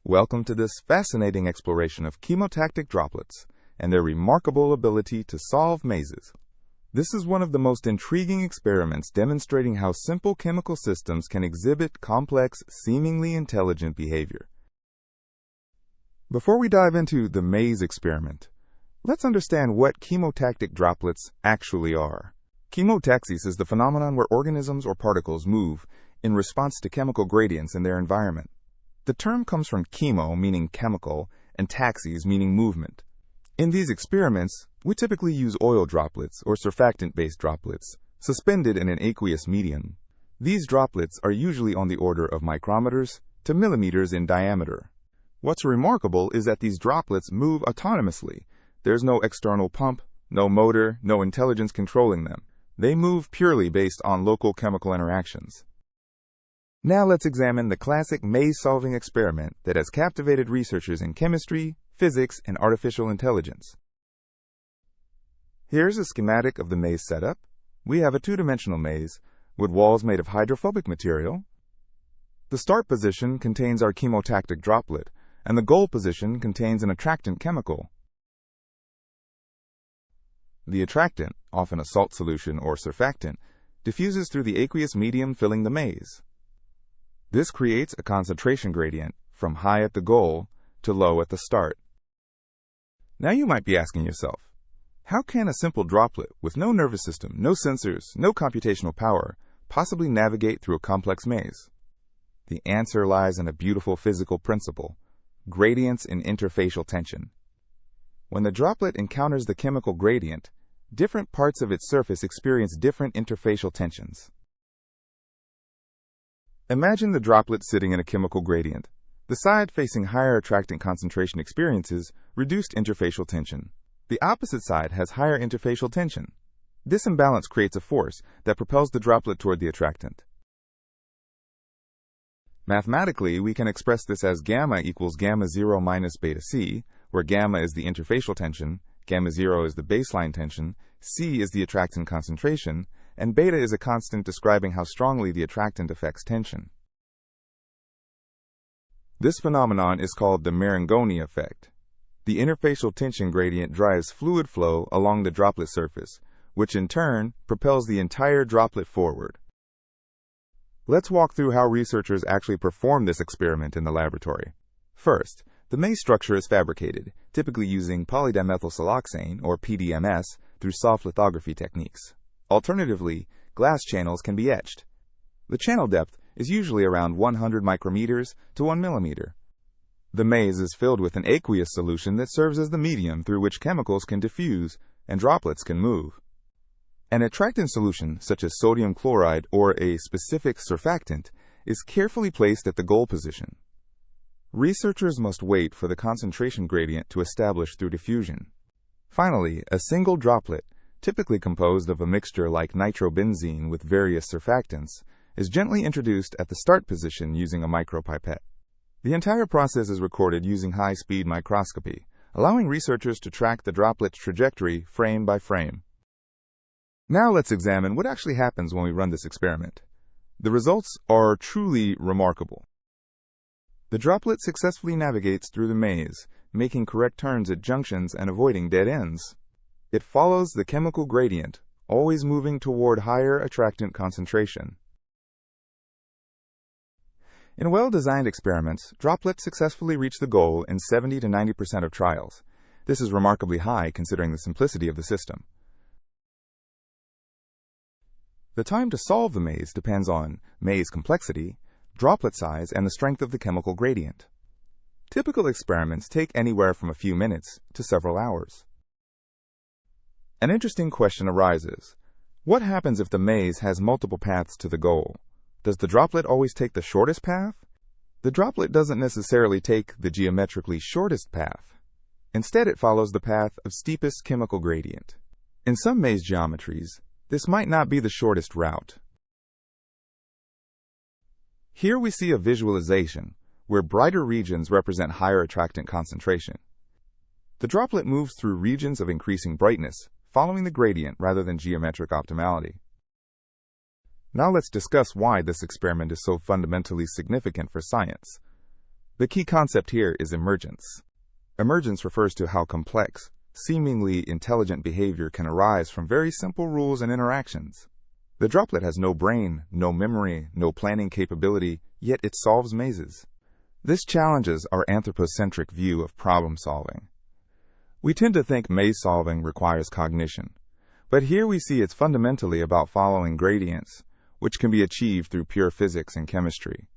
Welcome to this fascinating exploration of chemotactic droplets and their remarkable ability to solve mazes. This is one of the most intriguing experiments demonstrating how simple chemical systems can exhibit complex, seemingly intelligent behavior. Before we dive into the maze experiment, let's understand what chemotactic droplets actually are. Chemotaxis is the phenomenon where organisms or particles move in response to chemical gradients in their environment. The term comes from chemo, meaning chemical, and taxis, meaning movement. In these experiments, we typically use oil droplets or surfactant-based droplets, suspended in an aqueous medium. These droplets are usually on the order of micrometers to millimeters in diameter. What's remarkable is that these droplets move autonomously. There's no external pump, no motor, no intelligence controlling them. They move purely based on local chemical interactions. Now let's examine the classic maze-solving experiment that has captivated researchers in chemistry, physics, and artificial intelligence. Here's a schematic of the maze setup. We have a two-dimensional maze with walls made of hydrophobic material. The start position contains our chemotactic droplet, and the goal position contains an attractant chemical. The attractant, often a salt solution or surfactant, diffuses through the aqueous medium filling the maze. This creates a concentration gradient from high at the goal to low at the start. Now you might be asking yourself, how can a simple droplet with no nervous system, no sensors, no computational power possibly navigate through a complex maze? The answer lies in a beautiful physical principle: gradients in interfacial tension. When the droplet encounters the chemical gradient, different parts of its surface experience different interfacial tensions. Imagine the droplet sitting in a chemical gradient. The side facing higher attractant concentration experiences reduced interfacial tension. The opposite side has higher interfacial tension. This imbalance creates a force that propels the droplet toward the attractant. Mathematically, we can express this as gamma equals gamma 0 minus beta c, where gamma is the interfacial tension, gamma 0 is the baseline tension, c is the attractant concentration, and beta is a constant describing how strongly the attractant affects tension. This phenomenon is called the Marangoni effect. The interfacial tension gradient drives fluid flow along the droplet surface, which in turn propels the entire droplet forward. Let's walk through how researchers actually perform this experiment in the laboratory. First, the maze structure is fabricated, typically using polydimethylsiloxane, or PDMS, through soft lithography techniques. Alternatively, glass channels can be etched. The channel depth is usually around 100 micrometers to 1 millimeter. The maze is filled with an aqueous solution that serves as the medium through which chemicals can diffuse and droplets can move. An attractant solution, such as sodium chloride or a specific surfactant, is carefully placed at the goal position. Researchers must wait for the concentration gradient to establish through diffusion. Finally, a single droplet, typically composed of a mixture like nitrobenzene with various surfactants, is gently introduced at the start position using a micropipette. The entire process is recorded using high-speed microscopy, allowing researchers to track the droplet's trajectory frame by frame. Now let's examine what actually happens when we run this experiment. The results are truly remarkable. The droplet successfully navigates through the maze, making correct turns at junctions and avoiding dead ends. It follows the chemical gradient, always moving toward higher attractant concentration. In well-designed experiments, droplets successfully reach the goal in 70 to 90% of trials. This is remarkably high considering the simplicity of the system. The time to solve the maze depends on maze complexity, droplet size, and the strength of the chemical gradient. Typical experiments take anywhere from a few minutes to several hours. An interesting question arises. What happens if the maze has multiple paths to the goal? Does the droplet always take the shortest path? The droplet doesn't necessarily take the geometrically shortest path. Instead, it follows the path of steepest chemical gradient. In some maze geometries, this might not be the shortest route. Here we see a visualization where brighter regions represent higher attractant concentration. The droplet moves through regions of increasing brightness, following the gradient rather than geometric optimality. Now let's discuss why this experiment is so fundamentally significant for science. The key concept here is emergence. Emergence refers to how complex, seemingly intelligent behavior can arise from very simple rules and interactions. The droplet has no brain, no memory, no planning capability, yet it solves mazes. This challenges our anthropocentric view of problem solving. We tend to think maze solving requires cognition, but here we see it's fundamentally about following gradients, which can be achieved through pure physics and chemistry.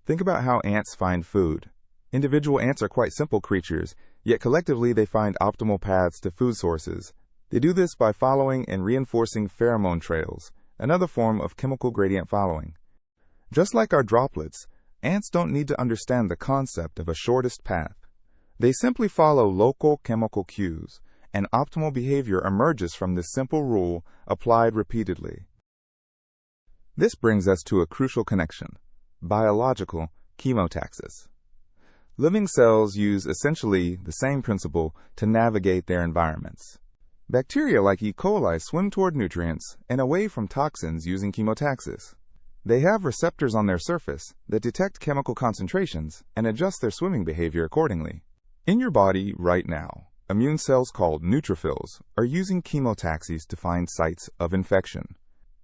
Think about how ants find food. Individual ants are quite simple creatures, yet collectively they find optimal paths to food sources. They do this by following and reinforcing pheromone trails, another form of chemical gradient following. Just like our droplets, ants don't need to understand the concept of a shortest path. They simply follow local chemical cues, and optimal behavior emerges from this simple rule applied repeatedly. This brings us to a crucial connection: biological chemotaxis. Living cells use essentially the same principle to navigate their environments. Bacteria like E. coli swim toward nutrients and away from toxins using chemotaxis. They have receptors on their surface that detect chemical concentrations and adjust their swimming behavior accordingly. In your body right now, immune cells called neutrophils are using chemotaxis to find sites of infection.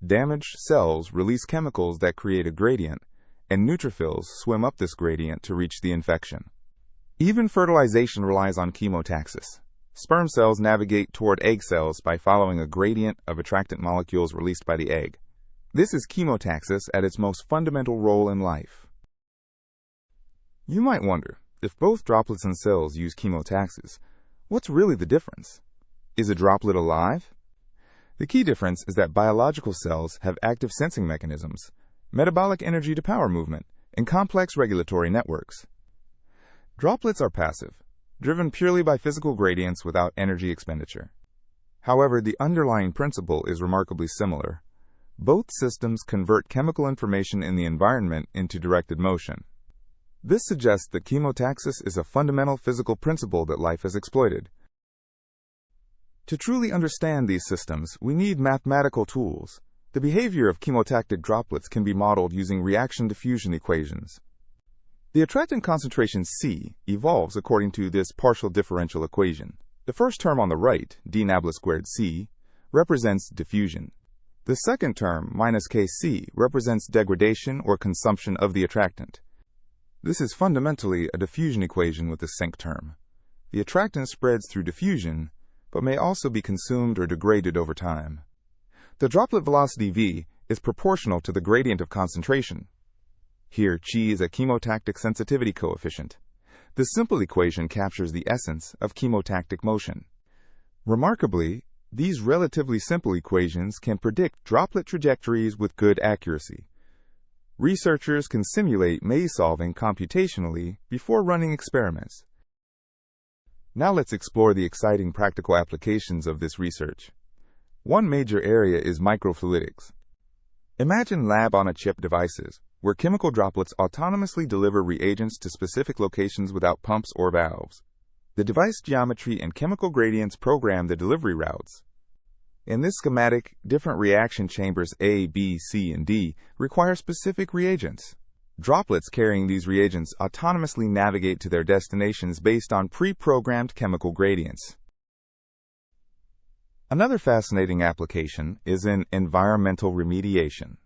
Damaged cells release chemicals that create a gradient, and neutrophils swim up this gradient to reach the infection. Even fertilization relies on chemotaxis. Sperm cells navigate toward egg cells by following a gradient of attractant molecules released by the egg. This is chemotaxis at its most fundamental role in life. You might wonder, if both droplets and cells use chemotaxis, what's really the difference? Is a droplet alive? The key difference is that biological cells have active sensing mechanisms, metabolic energy to power movement, and complex regulatory networks. Droplets are passive, driven purely by physical gradients without energy expenditure. However, the underlying principle is remarkably similar. Both systems convert chemical information in the environment into directed motion. This suggests that chemotaxis is a fundamental physical principle that life has exploited. To truly understand these systems, we need mathematical tools. The behavior of chemotactic droplets can be modeled using reaction diffusion equations. The attractant concentration C evolves according to this partial differential equation. The first term on the right, d nabla squared C, represents diffusion. The second term, minus Kc, represents degradation or consumption of the attractant. This is fundamentally a diffusion equation with a sink term. The attractant spreads through diffusion, but may also be consumed or degraded over time. The droplet velocity v is proportional to the gradient of concentration. Here, chi is a chemotactic sensitivity coefficient. This simple equation captures the essence of chemotactic motion. Remarkably, these relatively simple equations can predict droplet trajectories with good accuracy. Researchers can simulate maze solving computationally before running experiments. Now let's explore the exciting practical applications of this research. One major area is microfluidics. Imagine lab-on-a-chip devices, where chemical droplets autonomously deliver reagents to specific locations without pumps or valves. The device geometry and chemical gradients program the delivery routes. In this schematic, different reaction chambers A, B, C, and D require specific reagents. Droplets carrying these reagents autonomously navigate to their destinations based on pre-programmed chemical gradients. Another fascinating application is in environmental remediation.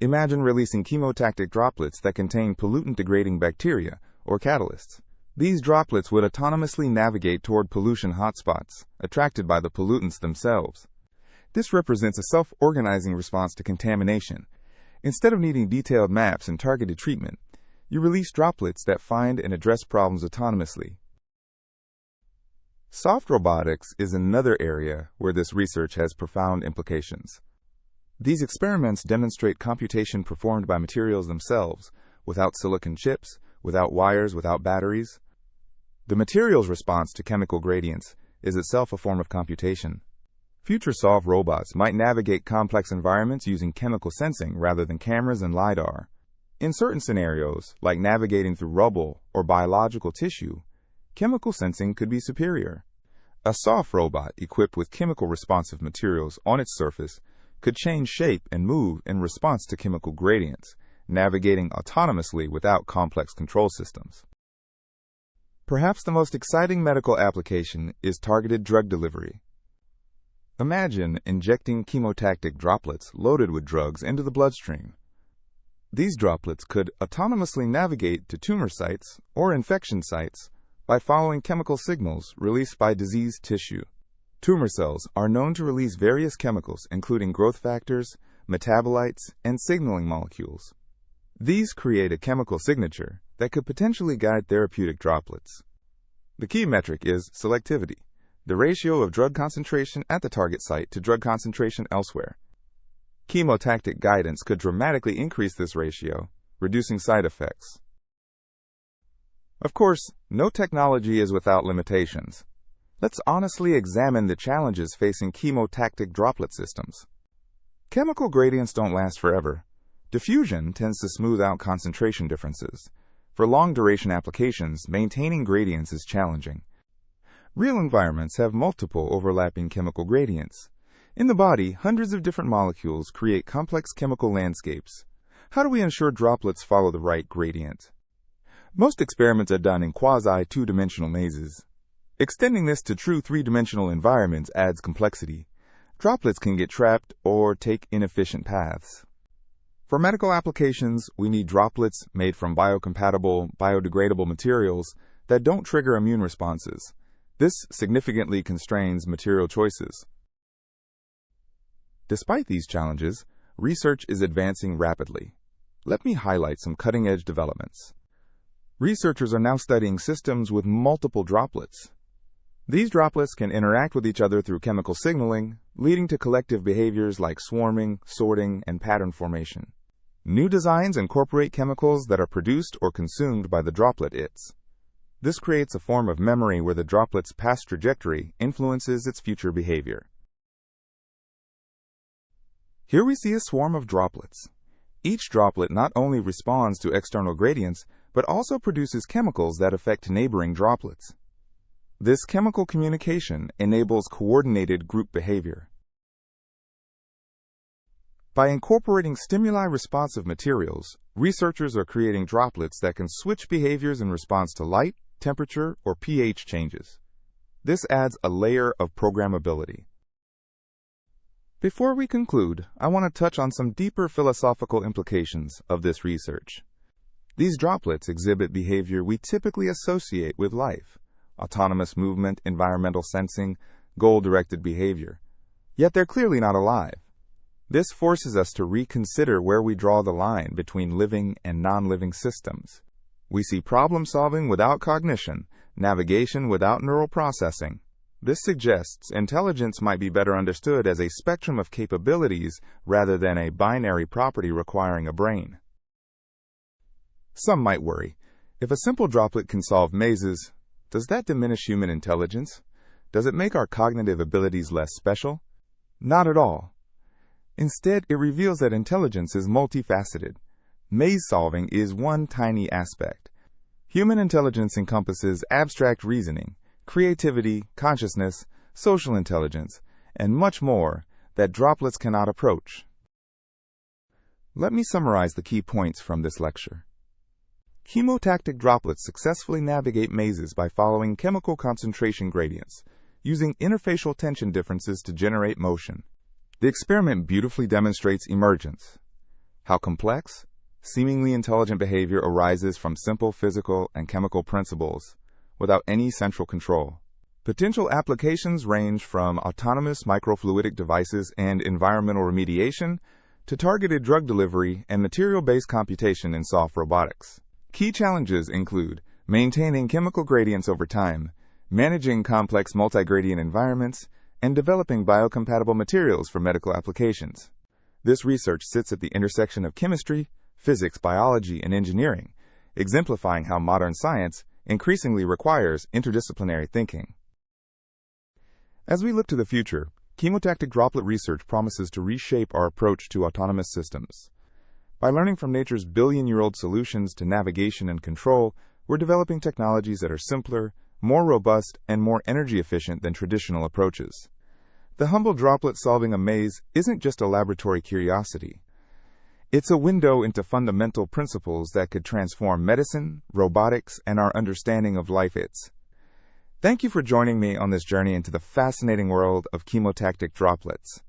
Imagine releasing chemotactic droplets that contain pollutant-degrading bacteria or catalysts. These droplets would autonomously navigate toward pollution hotspots, attracted by the pollutants themselves. This represents a self-organizing response to contamination. Instead of needing detailed maps and targeted treatment, you release droplets that find and address problems autonomously. Soft robotics is another area where this research has profound implications. These experiments demonstrate computation performed by materials themselves, without silicon chips, without wires, without batteries. The material's response to chemical gradients is itself a form of computation. Future solved robots might navigate complex environments using chemical sensing rather than cameras and LiDAR. In certain scenarios, like navigating through rubble or biological tissue, chemical sensing could be superior. A soft robot equipped with chemical responsive materials on its surface could change shape and move in response to chemical gradients, navigating autonomously without complex control systems. Perhaps the most exciting medical application is targeted drug delivery. Imagine injecting chemotactic droplets loaded with drugs into the bloodstream. These droplets could autonomously navigate to tumor sites or infection sites by following chemical signals released by diseased tissue. Tumor cells are known to release various chemicals, including growth factors, metabolites, and signaling molecules. These create a chemical signature that could potentially guide therapeutic droplets. The key metric is selectivity, the ratio of drug concentration at the target site to drug concentration elsewhere. Chemotactic guidance could dramatically increase this ratio, reducing side effects. Of course, no technology is without limitations. Let's honestly examine the challenges facing chemotactic droplet systems. Chemical gradients don't last forever. Diffusion tends to smooth out concentration differences. For long-duration applications, maintaining gradients is challenging. Real environments have multiple overlapping chemical gradients. In the body, hundreds of different molecules create complex chemical landscapes. How do we ensure droplets follow the right gradient? Most experiments are done in quasi-two-dimensional mazes. Extending this to true three-dimensional environments adds complexity. Droplets can get trapped or take inefficient paths. For medical applications, we need droplets made from biocompatible, biodegradable materials that don't trigger immune responses. This significantly constrains material choices. Despite these challenges, research is advancing rapidly. Let me highlight some cutting-edge developments. Researchers are now studying systems with multiple droplets. These droplets can interact with each other through chemical signaling, leading to collective behaviors like swarming, sorting, and pattern formation. New designs incorporate chemicals that are produced or consumed by the droplets. This creates a form of memory where the droplet's past trajectory influences its future behavior. Here we see a swarm of droplets. Each droplet not only responds to external gradients, but also produces chemicals that affect neighboring droplets. This chemical communication enables coordinated group behavior. By incorporating stimuli-responsive materials, researchers are creating droplets that can switch behaviors in response to light, temperature, or pH changes. This adds a layer of programmability. Before we conclude, I want to touch on some deeper philosophical implications of this research. These droplets exhibit behavior we typically associate with life: autonomous movement, environmental sensing, goal-directed behavior. Yet they're clearly not alive. This forces us to reconsider where we draw the line between living and non-living systems. We see problem-solving without cognition, navigation without neural processing. This suggests intelligence might be better understood as a spectrum of capabilities rather than a binary property requiring a brain. Some might worry, if a simple droplet can solve mazes, does that diminish human intelligence? Does it make our cognitive abilities less special? Not at all. Instead, it reveals that intelligence is multifaceted. Maze solving is one tiny aspect. Human intelligence encompasses abstract reasoning, creativity, consciousness, social intelligence, and much more that droplets cannot approach. Let me summarize the key points from this lecture. Chemotactic droplets successfully navigate mazes by following chemical concentration gradients, using interfacial tension differences to generate motion. The experiment beautifully demonstrates emergence, how complex, seemingly intelligent behavior arises from simple physical and chemical principles without any central control. Potential applications range from autonomous microfluidic devices and environmental remediation to targeted drug delivery and material-based computation in soft robotics. Key challenges include maintaining chemical gradients over time, managing complex multigradient environments, and developing biocompatible materials for medical applications. This research sits at the intersection of chemistry, physics, biology, and engineering, exemplifying how modern science increasingly requires interdisciplinary thinking. As we look to the future, chemotactic droplet research promises to reshape our approach to autonomous systems. By learning from nature's billion-year-old solutions to navigation and control, we're developing technologies that are simpler, more robust, and more energy efficient than traditional approaches. The humble droplet solving a maze isn't just a laboratory curiosity. It's a window into fundamental principles that could transform medicine, robotics, and our understanding of life. Thank you for joining me on this journey into the fascinating world of chemotactic droplets.